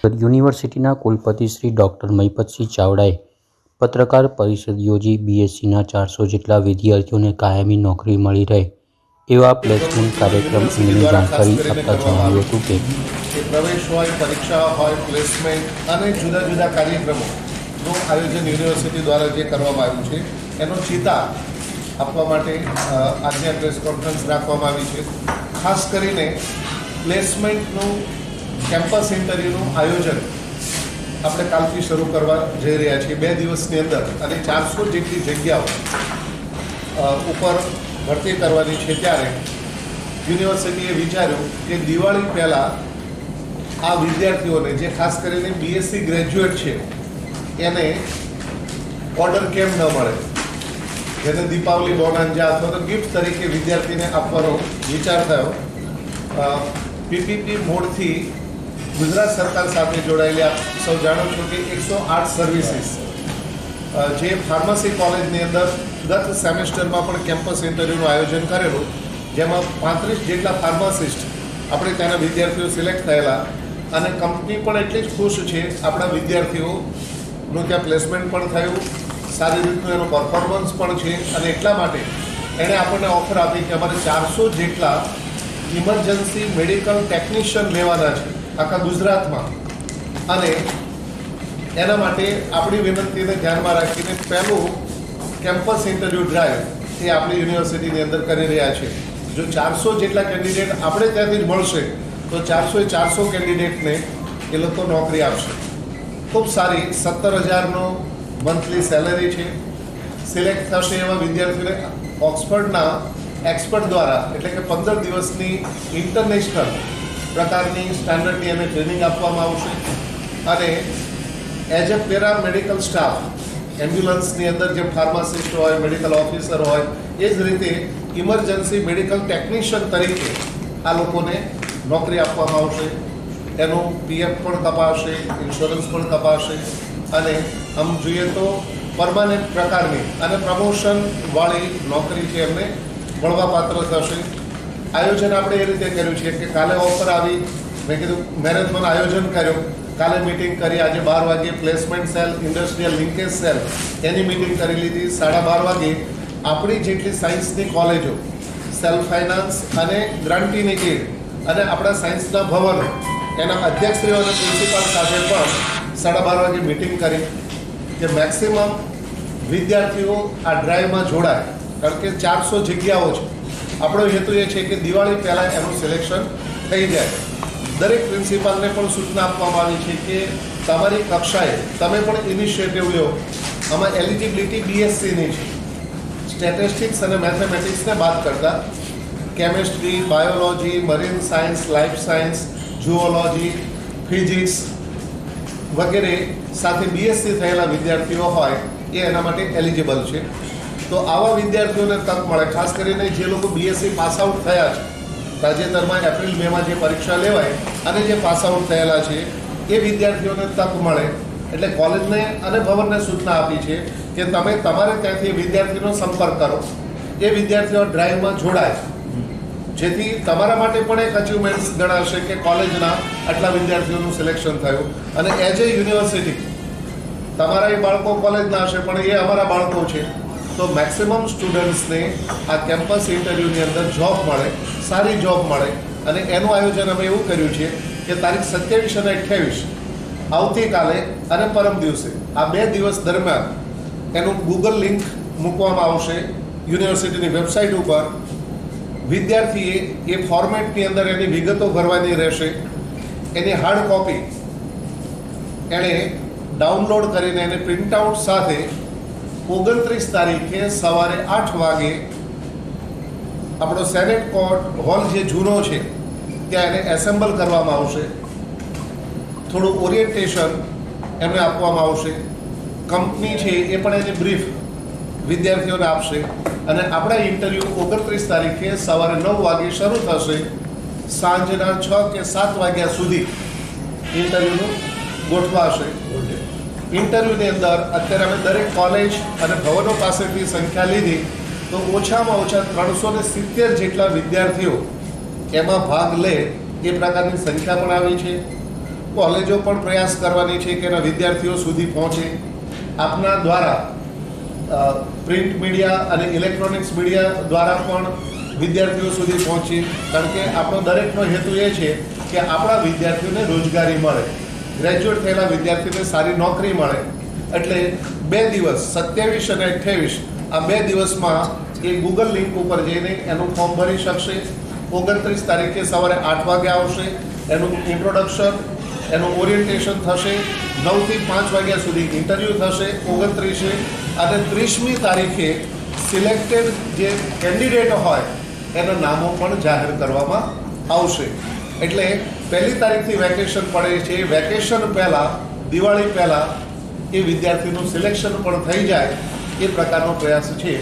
યુનિવર્સિટીના કુલપતિ શ્રી ડૉક્ટર મહિપતસિંહ ચાવડાએ પત્રકાર પરિષદ યોજી બીએસસીના 400 જેટલા વિદ્યાર્થીઓને કાયમી નોકરી મળી રહે એવા પ્લેસમેન્ટ કાર્યક્રમ અંગેની જાણકારી આપતા જણાવ્યું હતું કે પ્રવેશ હોય, પરીક્ષા હોય, પ્લેસમેન્ટ અને જુદા જુદા કાર્યક્રમોનું આયોજન યુનિવર્સિટી દ્વારા જે કરવામાં આવ્યું છે એનો ચિતાર આપવા માટે આજે પ્રેસ કોન્ફરન્સ રાખવામાં આવી છે. ખાસ કરીને પ્લેસમેન્ટનું કેમ્પસ ઇન્ટરવ્યૂનું આયોજન આપણે કાલથી શરૂ કરવા જઈ રહ્યા છીએ 2 દિવસની અંદર, અને 400 જેટલી જગ્યાઓ ઉપર ભરતી કરવાની છે. ત્યારે યુનિવર્સિટીએ વિચાર્યું કે દિવાળી પહેલાં આ વિદ્યાર્થીઓને, જે ખાસ કરીને બીએસસી ગ્રેજ્યુએટ છે, એને ઓર્ડર કેમ ન મળે, જેને દીપાવલી બોનાન્જા અથવા તો ગિફ્ટ તરીકે વિદ્યાર્થીને આપવાનો વિચાર થયો. પીપીપી મોડથી ગુજરાત સરકાર સાથે જોડાયેલી આપ સૌ જાણો છો કે 108 સર્વિસીસ જે ફાર્મસી કોલેજની અંદર ગત સેમેસ્ટરમાં પણ કેમ્પસ ઇન્ટરવ્યૂનું આયોજન કરેલું, જેમાં 35 જેટલા ફાર્માસિસ્ટ આપણે ત્યાંના વિદ્યાર્થીઓ સિલેક્ટ થયેલા, અને કંપની પણ એટલી જ ખુશ છે આપણા વિદ્યાર્થીઓનું ત્યાં પ્લેસમેન્ટ પણ થયું, સારી રીતનું એનું પરફોર્મન્સ પણ છે. અને એટલા માટે એણે આપણને ઓફર આપી કે અમારે 400 જેટલા ઇમરજન્સી મેડિકલ ટેકનિશિયન લેવાના છે આખા ગુજરાતમાં, અને એના માટે આપણી વિનંતીને ધ્યાનમાં રાખીને પહેલું કેમ્પસ ઇન્ટરવ્યૂ ડ્રાઈવ એ આપણી યુનિવર્સિટીની અંદર કરી રહ્યા છે. જો 400 જેટલા કેન્ડિડેટ આપણે ત્યાંથી જ મળશે તો 400 કેન્ડિડેટને એ લોકો નોકરી આપશે. ખૂબ સારી 17,000નો મંથલી સેલેરી છે. સિલેક્ટ થશે એવા વિદ્યાર્થીઓને ઓક્સફર્ડના એક્સપર્ટ દ્વારા, એટલે કે 15 દિવસની ઇન્ટરનેશનલ પ્રકારની સ્ટાન્ડર્ડની એને ટ્રેનિંગ આપવામાં આવશે. અને એઝ એ પેરામેડિકલ સ્ટાફ, એમ્બ્યુલન્સની અંદર જે ફાર્માસિસ્ટ હોય, મેડિકલ ઓફિસર હોય, એ જ રીતે ઇમરજન્સી મેડિકલ ટેકનિશિયન તરીકે આ લોકોને નોકરી આપવામાં આવશે. એનું પીએફ પણ કપાશે, ઇન્સ્યોરન્સ પણ કપાશે, અને આમ જોઈએ તો પરમાનન્ટ પ્રકારની અને પ્રમોશનવાળી નોકરી છે એમને મળવાપાત્ર થશે. આયોજન આપણે એ રીતે કર્યું છે કે કાલે ઓફર આવી, મેં કીધું મેરેથોન આયોજન કર્યું, કાલે મિટિંગ કરી, આજે 12 વાગે placement cell, industrial linkage cell એની મિટિંગ કરી લીધી. 12:30 વાગે આપણી જેટલી સાયન્સની કોલેજો, સેલ્ફ ફાઇનાન્સ અને ગ્રાન્ટીની એડ અને આપણા સાયન્સના ભવનો એના અધ્યક્ષશ્રીઓ અને પ્રિન્સિપાલ સાથે પણ 12:30 વાગે મિટિંગ કરી કે મેક્સિમમ વિદ્યાર્થીઓ આ ડ્રાઈવમાં જોડાય, કારણ કે 400 જગ્યાઓ છે. આપણો હેતુ એ છે કે દિવાળી પહેલાં એનું સિલેક્શન થઈ જાય. દરેક પ્રિન્સિપાલને પણ સૂચના આપવામાં આવી છે કે તમારી કક્ષાએ તમે પણ ઇનિશિયેટિવ લો. આમાં એલિજિબિલિટી બીએસસીની છે. સ્ટેટિસ્ટિક્સ અને મેથેમેટિક્સને બાદ કરતાં chemistry, biology, marine science, life science, zoology, physics વગેરે સાથે બીએસસી થયેલા વિદ્યાર્થીઓ હોય એ એના માટે એલિજિબલ છે. તો આવા વિદ્યાર્થીઓને તક મળે. ખાસ કરીને જે લોકો બીએસસી પાસ આઉટ થયા છે, તાજેતરમાં એપ્રિલ મેમાં જે પરીક્ષા લેવાય અને જે પાસ આઉટ થયેલા છે એ વિદ્યાર્થીઓને તક મળે. એટલે કોલેજને અને ભવનને સૂચના આપી છે કે તમે તમારે ત્યાંથી વિદ્યાર્થીનો સંપર્ક કરો, એ વિદ્યાર્થીઓ ડ્રાઈવમાં જોડાય, જેથી તમારા માટે પણ એક અચીવમેન્ટ્સ ગણાશે કે કોલેજના આટલા વિદ્યાર્થીઓનું સિલેક્શન થયું. અને એઝ એ યુનિવર્સિટી તમારા એ બાળકો કોલેજના હશે પણ એ અમારા બાળકો છે, તો મેક્સિમમ સ્ટુડન્ટ્સને આ કેમ્પસ ઇન્ટરવ્યૂની અંદર જોબ મળે, સારી જોબ મળે. અને એનું આયોજન અમે એવું કર્યું છે કે તારીખ 27 અને 28 આવતીકાલે અને પરમ દિવસે આ 2 દિવસ દરમિયાન એનું ગૂગલ લિંક મૂકવામાં આવશે યુનિવર્સિટીની વેબસાઇટ ઉપર. વિદ્યાર્થીએ એ ફોર્મેટની અંદર એની વિગતો ભરવાની રહેશે. એની હાર્ડ કોપી એણે ડાઉનલોડ કરીને એને પ્રિન્ટઆઉટ સાથે 29 તારીખે સવારે 8 વાગે આપણો સેનેટ કોર્ટ હોલ જે જૂનો છે ત્યાં એને એસેમ્બલ કરવામાં આવશે. થોડું ઓરિએન્ટેશન એમને આપવામાં આવશે. કંપની છે એ પણ એની બ્રીફ વિદ્યાર્થીઓને આપશે. અને આપણા ઇન્ટરવ્યૂ 29 તારીખે સવારે 9 વાગે શરૂ થશે. સાંજના 6 કે 7 વાગ્યા સુધી ઇન્ટરવ્યૂનું ગોઠવાશે. ઇન્ટરવ્યૂની અંદર અત્યારે અમે દરેક કોલેજ અને ભવનો પાસેથી સંખ્યા લીધી તો ઓછામાં ઓછા 370 જેટલા વિદ્યાર્થીઓ એમાં ભાગ લે એ પ્રકારની સંખ્યા પણ આવી છે. કોલેજો પણ પ્રયાસ કરવાની છે કે એના વિદ્યાર્થીઓ સુધી પહોંચે. આપના દ્વારા પ્રિન્ટ મીડિયા અને ઇલેક્ટ્રોનિક્સ મીડિયા દ્વારા પણ વિદ્યાર્થીઓ સુધી પહોંચીએ, કારણ કે આપણો દરેકનો હેતુ એ છે કે આપણા વિદ્યાર્થીઓને રોજગારી મળે, ગ્રેજ્યુએટ થયેલા વિદ્યાર્થીઓને સારી નોકરી મળે. એટલે 2 દિવસ 27 અને 28 આ 2 દિવસમાં એ ગૂગલ લિંક ઉપર જઈને એનું ફોર્મ ભરી શકશે. 29 તારીખે સવારે 8 વાગે આવશે, એનું ઇન્ટ્રોડક્શન, એનું ઓરિએન્ટેશન થશે. 9 થી 5 વાગ્યા સુધી ઇન્ટરવ્યૂ થશે 29 અને 30મી તારીખે સિલેક્ટેડ જે કેન્ડિડેટ હોય એના નામો પણ જાહેર કરવામાં આવશે. એટલે 1લી તારીખથી વેકેશન પડે છે. વેકેશન પહેલાં, દિવાળી પહેલાં એ વિદ્યાર્થીનું સિલેક્શન પણ થઈ જાય એ પ્રકારનો પ્રયાસ છે.